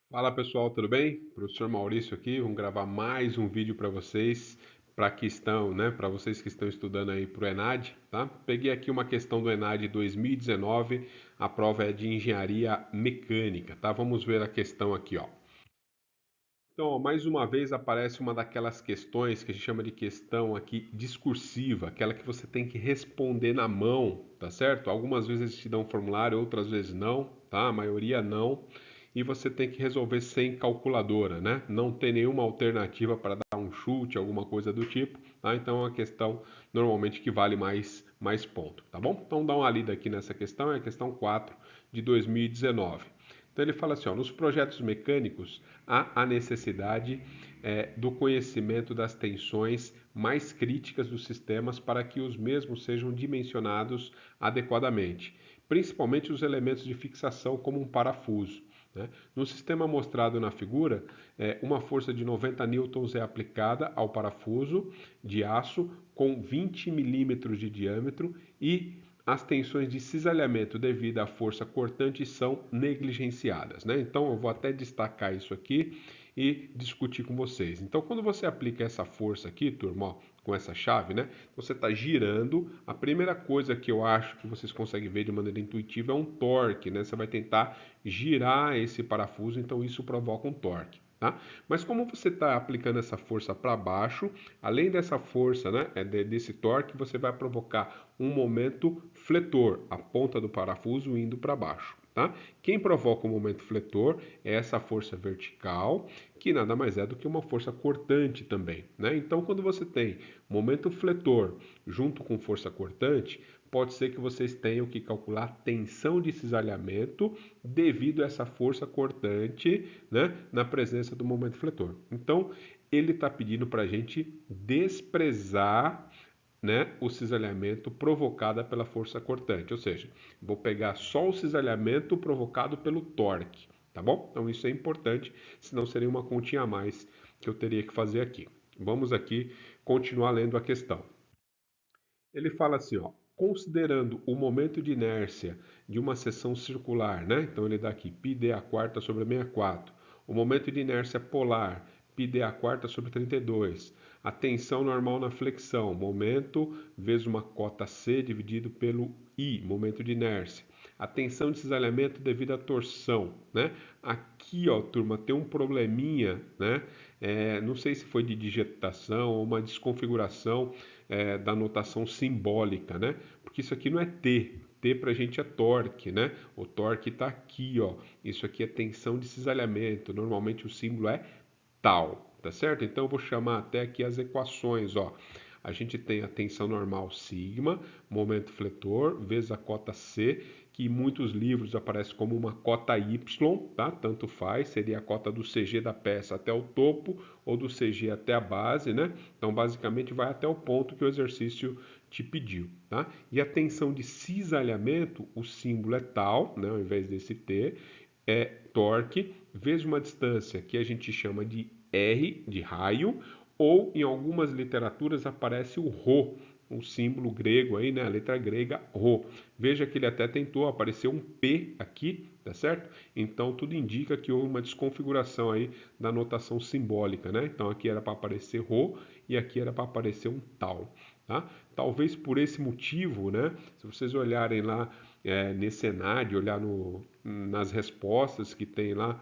Fala pessoal, tudo bem? Professor Maurício aqui, vamos gravar mais um vídeo para vocês, para que estão, né, para vocês que estão estudando aí para o ENAD, tá? Peguei aqui uma questão do ENAD 2019, a prova é de engenharia mecânica, tá? Vamos ver a questão aqui, ó. Então, ó, mais uma vez aparece uma daquelas questões que a gente chama de questão aqui discursiva, aquela que você tem que responder na mão, tá certo? Algumas vezes eles te dão um formulário, outras vezes não, tá? A maioria não. E você tem que resolver sem calculadora, né? Não tem nenhuma alternativa para dar um chute, alguma coisa do tipo, tá? Então é uma questão normalmente que vale mais ponto, tá bom? Então dá uma lida aqui nessa questão, é a questão 4 de 2019. Então ele fala assim, ó, nos projetos mecânicos há a necessidade do conhecimento das tensões mais críticas dos sistemas para que os mesmos sejam dimensionados adequadamente, principalmente os elementos de fixação como um parafuso. Né? No sistema mostrado na figura, uma força de 90 newtons é aplicada ao parafuso de aço com 20 milímetros de diâmetro e as tensões de cisalhamento devido à força cortante são negligenciadas, né? Então eu vou até destacar isso aqui e discutir com vocês. Então, quando você aplica essa força aqui, turma, ó, com essa chave, né? Você está girando. A primeira coisa que eu acho que vocês conseguem ver de maneira intuitiva é um torque, né? Você vai tentar girar esse parafuso, então isso provoca um torque. Tá? Mas como você está aplicando essa força para baixo, além dessa força, né, desse torque, você vai provocar um momento fletor, a ponta do parafuso indo para baixo. Tá? Quem provoca o momento fletor é essa força vertical, que nada mais é do que uma força cortante também. Né? Então, quando você tem momento fletor junto com força cortante, pode ser que vocês tenham que calcular tensão de cisalhamento devido a essa força cortante, né, na presença do momento fletor. Então, ele está pedindo para a gente desprezar, né, o cisalhamento provocado pela força cortante, ou seja, vou pegar só o cisalhamento provocado pelo torque, tá bom? Então isso é importante, senão seria uma continha a mais que eu teria que fazer aqui. Vamos aqui continuar lendo a questão. Ele fala assim, ó, considerando o momento de inércia de uma seção circular, né? Então ele dá aqui πd a quarta sobre 64. O momento de inércia polar, πd a quarta sobre 32. A tensão normal na flexão, momento vezes uma cota C dividido pelo I, momento de inércia. A tensão de cisalhamento devido à torção, né? Aqui, ó, turma, tem um probleminha, né? Não sei se foi de digitação ou uma desconfiguração da notação simbólica, né? Porque isso aqui não é T. T para a gente é torque, né? O torque está aqui, ó. Isso aqui é tensão de cisalhamento. Normalmente o símbolo é tal, tá certo? Então eu vou chamar até aqui as equações, ó. A gente tem a tensão normal sigma, momento fletor, vezes a cota C, que em muitos livros aparece como uma cota Y, tá? Tanto faz, seria a cota do CG da peça até o topo ou do CG até a base, né? Então, basicamente, vai até o ponto que o exercício te pediu, tá? E a tensão de cisalhamento, o símbolo é tal, né? Ao invés desse T, é torque vezes uma distância que a gente chama de R, de raio, ou em algumas literaturas aparece o Rho, um símbolo grego aí, né? A letra grega Rho. Veja que ele até tentou aparecer um P aqui, tá certo? Então tudo indica que houve uma desconfiguração aí da notação simbólica, né? Então aqui era para aparecer Rho e aqui era para aparecer um tal, tá? Talvez por esse motivo, né? Se vocês olharem lá nesse ENAD, olhar nas respostas que tem lá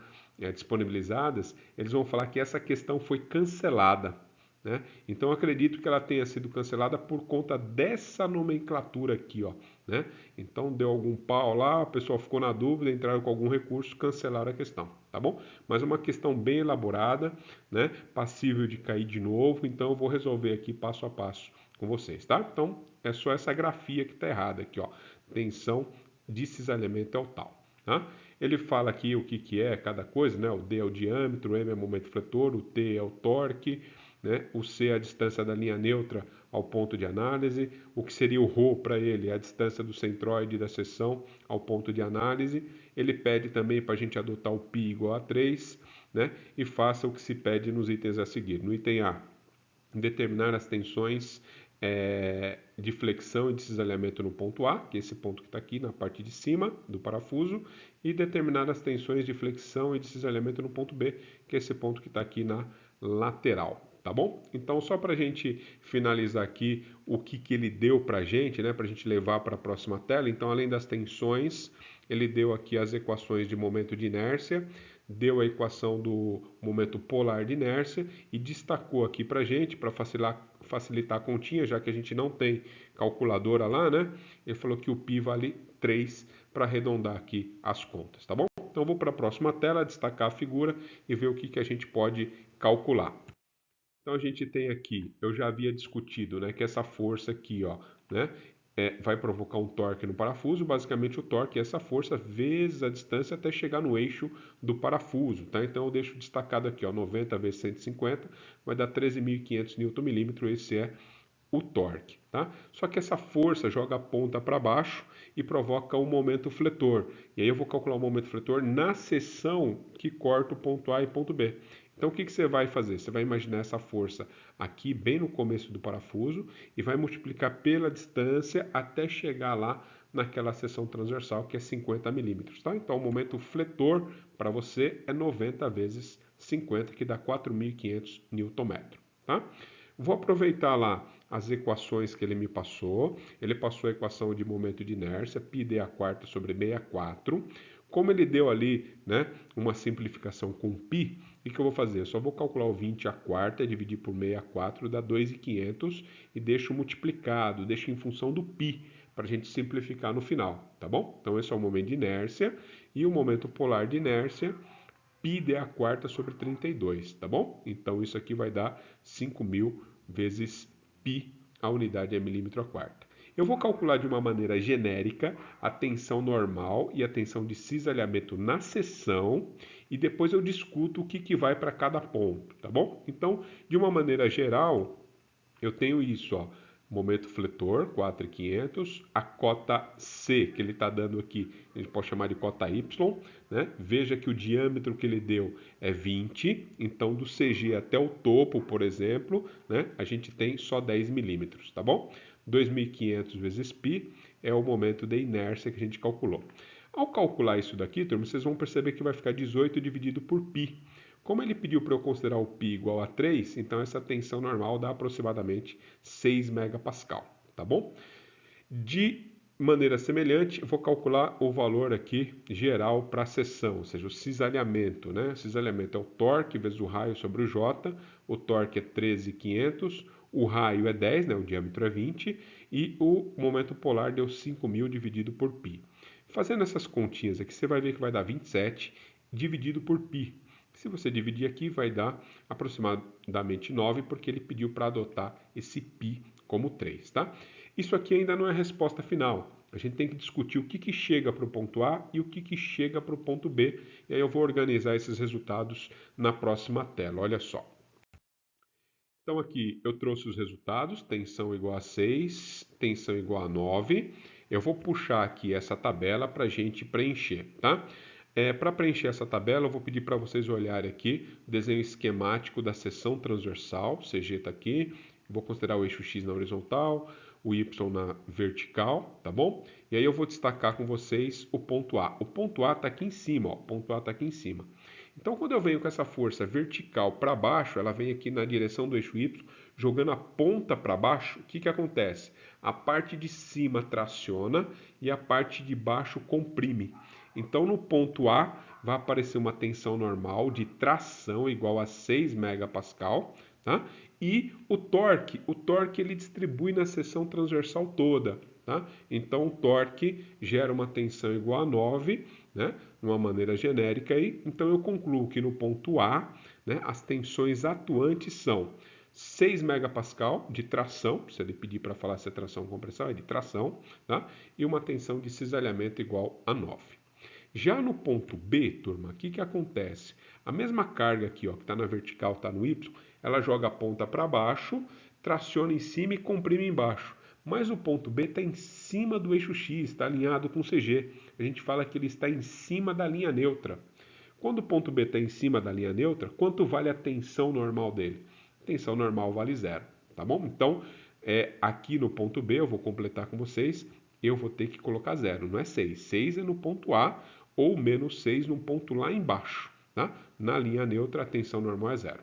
disponibilizadas, eles vão falar que essa questão foi cancelada. Né? Então acredito que ela tenha sido cancelada por conta dessa nomenclatura aqui, ó, né? Então deu algum pau lá, o pessoal ficou na dúvida, entraram com algum recurso, cancelaram a questão, tá bom? Mas é uma questão bem elaborada, né? Passível de cair de novo, então eu vou resolver aqui passo a passo com vocês, tá? Então é só essa grafia que está errada aqui, ó. Tensão de cisalhamento é o tal, tá? Ele fala aqui o que, que é cada coisa, né? O D é o diâmetro, o M é o momento fletor, o T é o torque, né? O C é a distância da linha neutra ao ponto de análise, o que seria o ρ para ele é a distância do centroide da seção ao ponto de análise. Ele pede também para a gente adotar o π igual a 3, né? E faça o que se pede nos itens a seguir. No item A, determinar as tensões de flexão e de cisalhamento no ponto A, que é esse ponto que está aqui na parte de cima do parafuso, e determinar as tensões de flexão e de cisalhamento no ponto B, que é esse ponto que está aqui na lateral. Tá bom? Então, só para a gente finalizar aqui o que ele deu para a gente, né? Para a gente levar para a próxima tela. Então, além das tensões, ele deu aqui as equações de momento de inércia, deu a equação do momento polar de inércia e destacou aqui para a gente, para facilitar a continha, já que a gente não tem calculadora lá, né? Ele falou que o π vale 3 para arredondar aqui as contas, tá bom? Então, vou para a próxima tela, destacar a figura e ver o que a gente pode calcular. Então a gente tem aqui, eu já havia discutido, né, que essa força aqui, ó, né, vai provocar um torque no parafuso. Basicamente o torque é essa força vezes a distância até chegar no eixo do parafuso, tá? Então eu deixo destacado aqui, ó, 90 vezes 150 vai dar 13.500 Nm, esse é o torque, tá? Só que essa força joga a ponta para baixo e provoca um momento fletor. E aí eu vou calcular o momento fletor na seção que corta o ponto A e ponto B. Então, o que você vai fazer? Você vai imaginar essa força aqui, bem no começo do parafuso, e vai multiplicar pela distância até chegar lá naquela seção transversal, que é 50 milímetros, tá? Então, o momento fletor para você é 90 vezes 50, que dá 4.500 Nm, tá? Vou aproveitar lá as equações que ele me passou. Ele passou a equação de momento de inércia, πd a quarta sobre 64. Como ele deu ali, né, uma simplificação com π, o que eu vou fazer? Eu só vou calcular o 20 a quarta, dividir por 64, dá 2.500 e deixo multiplicado, deixo em função do π, para a gente simplificar no final, tá bom? Então esse é o momento de inércia e o momento polar de inércia, πd a quarta sobre 32, tá bom? Então isso aqui vai dar 5.000 vezes π, a unidade é milímetro a quarta. Eu vou calcular de uma maneira genérica a tensão normal e a tensão de cisalhamento na seção e depois eu discuto o que vai para cada ponto, tá bom? Então, de uma maneira geral, eu tenho isso, ó. Momento fletor, 4.500, a cota C que ele está dando aqui, a gente pode chamar de cota Y, né? Veja que o diâmetro que ele deu é 20, então do CG até o topo, por exemplo, né? A gente tem só 10 milímetros, tá bom? 2.500 vezes π é o momento de inércia que a gente calculou. Ao calcular isso daqui, turma, vocês vão perceber que vai ficar 18 dividido por π. Como ele pediu para eu considerar o π igual a 3, então essa tensão normal dá aproximadamente 6 megapascal, tá bom? De maneira semelhante, eu vou calcular o valor aqui geral para a seção, ou seja, o cisalhamento, né? O cisalhamento é o torque vezes o raio sobre o J, o torque é 13.500, o raio é 10, né? O diâmetro é 20, e o momento polar deu 5.000 dividido por π. Fazendo essas continhas aqui, você vai ver que vai dar 27 dividido por π. Se você dividir aqui, vai dar aproximadamente 9, porque ele pediu para adotar esse π como 3, tá? Isso aqui ainda não é a resposta final. A gente tem que discutir o que chega para o ponto A e o que chega para o ponto B. E aí eu vou organizar esses resultados na próxima tela. Olha só. Então aqui eu trouxe os resultados, tensão igual a 6, tensão igual a 9. Eu vou puxar aqui essa tabela para a gente preencher, tá? Para preencher essa tabela, eu vou pedir para vocês olharem aqui o desenho esquemático da seção transversal, CG está aqui, vou considerar o eixo X na horizontal, o Y na vertical, tá bom? E aí eu vou destacar com vocês o ponto A. O ponto A está aqui em cima, ó, o ponto A está aqui em cima. Então, quando eu venho com essa força vertical para baixo, ela vem aqui na direção do eixo Y, jogando a ponta para baixo, o que acontece? A parte de cima traciona e a parte de baixo comprime. Então, no ponto A, vai aparecer uma tensão normal de tração igual a 6 megapascal, tá? E o torque ele distribui na seção transversal toda, tá? Então, o torque gera uma tensão igual a 9, né? De uma maneira genérica aí. Então, eu concluo que no ponto A, né, as tensões atuantes são 6 megapascal de tração, se ele pedir para falar se é tração ou compressão, é de tração, tá? E uma tensão de cisalhamento igual a 9. Já no ponto B, turma, o que acontece? A mesma carga aqui, ó, que está na vertical, está no Y, ela joga a ponta para baixo, traciona em cima e comprime embaixo. Mas o ponto B está em cima do eixo X, está alinhado com o CG. A gente fala que ele está em cima da linha neutra. Quando o ponto B está em cima da linha neutra, quanto vale a tensão normal dele? A tensão normal vale 0, tá bom? Então, aqui no ponto B, eu vou completar com vocês, eu vou ter que colocar 0, não é 6. 6 é no ponto A ou menos 6 no ponto lá embaixo, tá? Na linha neutra, a tensão normal é 0.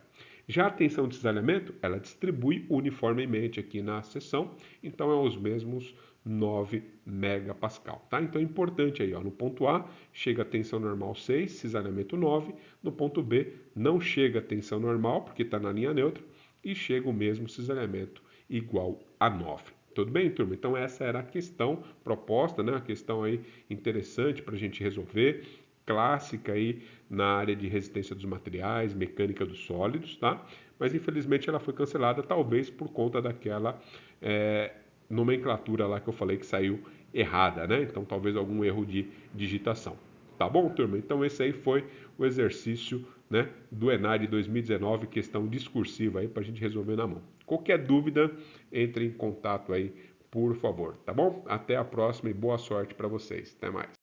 Já a tensão de cisalhamento, ela distribui uniformemente aqui na seção, então é os mesmos 9 megapascal, tá? Então é importante aí, ó, no ponto A chega a tensão normal 6, cisalhamento 9, no ponto B não chega a tensão normal, porque está na linha neutra, e chega o mesmo cisalhamento igual a 9. Tudo bem, turma? Então essa era a questão proposta, né? A questão aí interessante para a gente resolver, clássica aí na área de resistência dos materiais, mecânica dos sólidos, tá? Mas infelizmente ela foi cancelada, talvez por conta daquela nomenclatura lá que eu falei que saiu errada, né? Então talvez algum erro de digitação. Tá bom, turma? Então esse aí foi o exercício, né, do ENAD 2019, questão discursiva aí para a gente resolver na mão. Qualquer dúvida, entre em contato aí, por favor, tá bom? Até a próxima e boa sorte para vocês. Até mais.